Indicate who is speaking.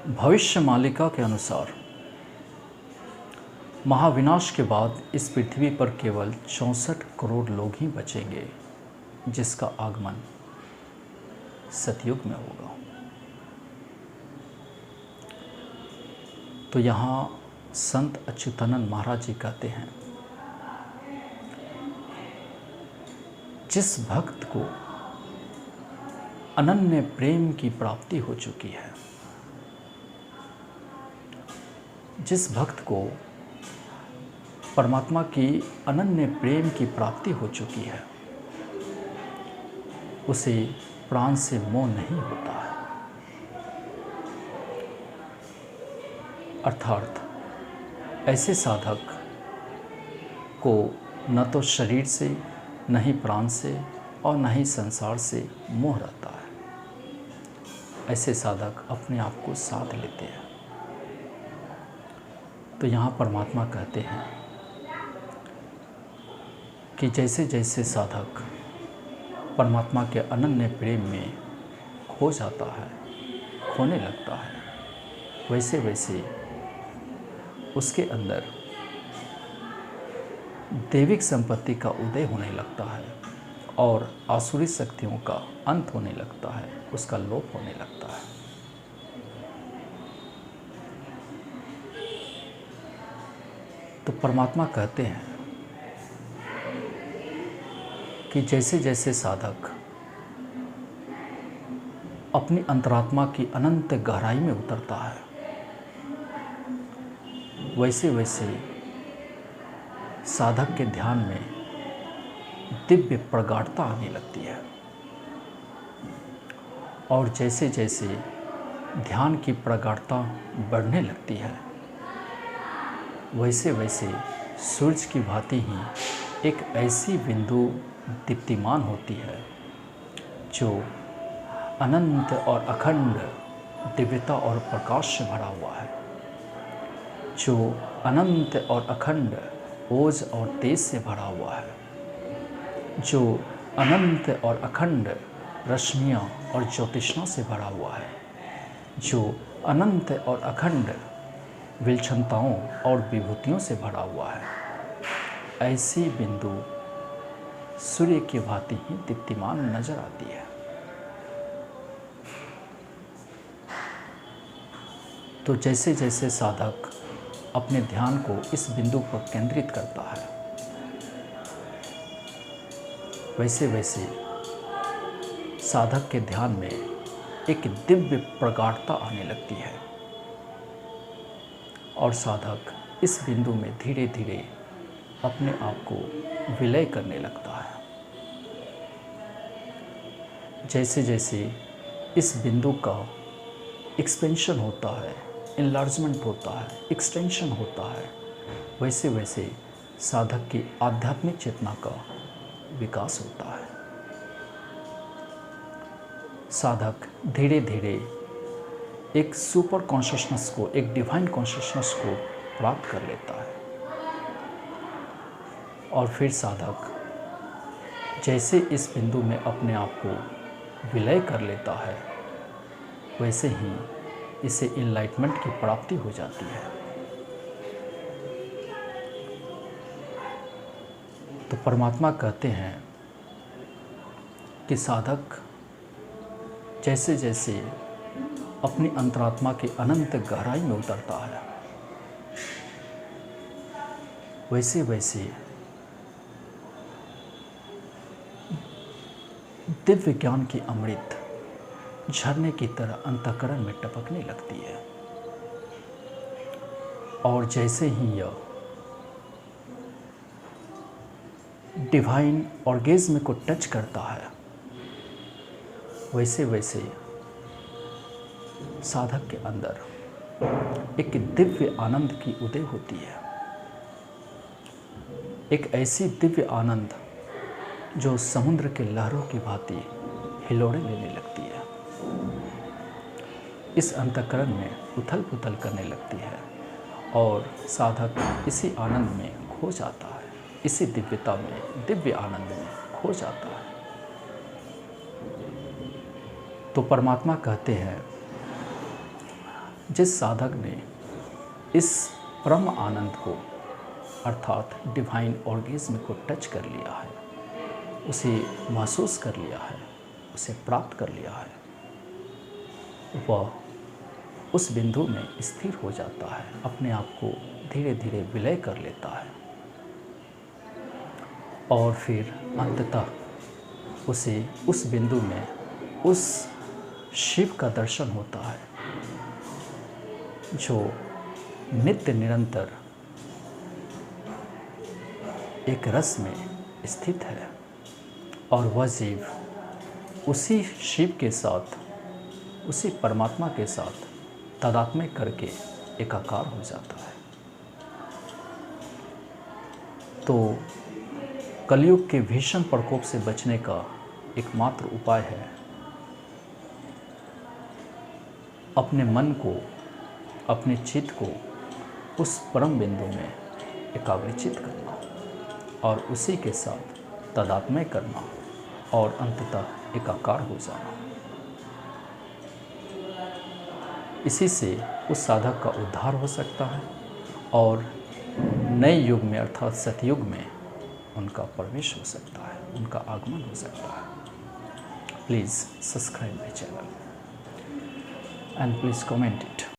Speaker 1: भविष्य मालिका के अनुसार महाविनाश के बाद इस पृथ्वी पर केवल 64 करोड़ लोग ही बचेंगे, जिसका आगमन सतयुग में होगा। तो यहाँ संत अच्युतानंद महाराज जी कहते हैं, जिस भक्त को अनन्य प्रेम की प्राप्ति हो चुकी है, जिस भक्त को परमात्मा की अनन्य प्रेम की प्राप्ति हो चुकी है, उसे प्राण से मोह नहीं होता है। अर्थात ऐसे साधक को न तो शरीर से, न ही प्राण से और न ही संसार से मोह रहता है। ऐसे साधक अपने आप को साध लेते हैं। तो यहाँ परमात्मा कहते हैं कि जैसे जैसे साधक परमात्मा के अनन्य प्रेम में खो जाता है, खोने लगता है, वैसे वैसे उसके अंदर दैविक संपत्ति का उदय होने लगता है और आसुरी शक्तियों का अंत होने लगता है, उसका लोप होने लगता है। तो परमात्मा कहते हैं कि जैसे जैसे साधक अपनी अंतरात्मा की अनंत गहराई में उतरता है, वैसे वैसे साधक के ध्यान में दिव्य प्रगाढ़ता आने लगती है। और जैसे जैसे ध्यान की प्रगाढ़ता बढ़ने लगती है, वैसे वैसे सूरज की भांति ही एक ऐसी बिंदु दीप्तिमान होती है जो अनंत और अखंड दिव्यता और प्रकाश से भरा हुआ है, जो अनंत और अखंड ओज और तेज से भरा हुआ है, जो अनंत और अखंड रश्मियाँ और ज्योतिष्णा से भरा हुआ है, जो अनंत और अखंड विलक्षणताओं और विभूतियों से भरा हुआ है। ऐसी बिंदु सूर्य की भांति ही दीप्तिमान नजर आती है। तो जैसे जैसे साधक अपने ध्यान को इस बिंदु पर केंद्रित करता है, वैसे वैसे साधक के ध्यान में एक दिव्य प्रगाढ़ता आने लगती है और साधक इस बिंदु में धीरे धीरे अपने आप को विलय करने लगता है। जैसे जैसे इस बिंदु का एक्सपेंशन होता है, इनलार्जमेंट होता है, एक्सटेंशन होता है, वैसे वैसे साधक की आध्यात्मिक चेतना का विकास होता है। साधक धीरे धीरे एक सुपर कॉन्शियसनेस को, एक डिवाइन कॉन्शियसनेस को प्राप्त कर लेता है। और फिर साधक जैसे इस बिंदु में अपने आप को विलय कर लेता है, वैसे ही इसे इनलाइटमेंट की प्राप्ति हो जाती है। तो परमात्मा कहते हैं कि साधक जैसे जैसे अपनी अंतरात्मा की अनंत गहराई में उतरता है, वैसे वैसे दिव्य ज्ञान की अमृत झरने की तरह अंतःकरण में टपकने लगती है। और जैसे ही यह डिवाइन ऑर्गेज्म को टच करता है, वैसे वैसे साधक के अंदर एक दिव्य आनंद की उदय होती है। एक ऐसी दिव्य आनंद जो समुद्र के लहरों की भांति हिलोड़े लेने लगती है, इस अंतःकरण में उथल पुथल करने लगती है और साधक इसी आनंद में खो जाता है, इसी दिव्यता में, दिव्य आनंद में खो जाता है। तो परमात्मा कहते हैं जिस साधक ने इस परम आनंद को अर्थात डिवाइन ऑर्गेज़्म को टच कर लिया है, उसे महसूस कर लिया है, उसे प्राप्त कर लिया है, वह उस बिंदु में स्थिर हो जाता है, अपने आप को धीरे धीरे विलय कर लेता है और फिर अंततः उसे उस बिंदु में उस शिव का दर्शन होता है जो नित्य निरंतर एक रस में स्थित है और वह जीव उसी शिव के साथ, उसी परमात्मा के साथ तादात्म्य करके एकाकार हो जाता है। तो कलयुग के भीषण प्रकोप से बचने का एकमात्र उपाय है अपने मन को, अपने चित्त को उस परम बिंदु में एकाग्रचित करना और उसी के साथ तादात्म्य करना और अंततः एकाकार हो जाना। इसी से उस साधक का उद्धार हो सकता है और नए युग में अर्थात सतयुग में उनका प्रवेश हो सकता है, उनका आगमन हो सकता है। Please subscribe my channel and please comment it.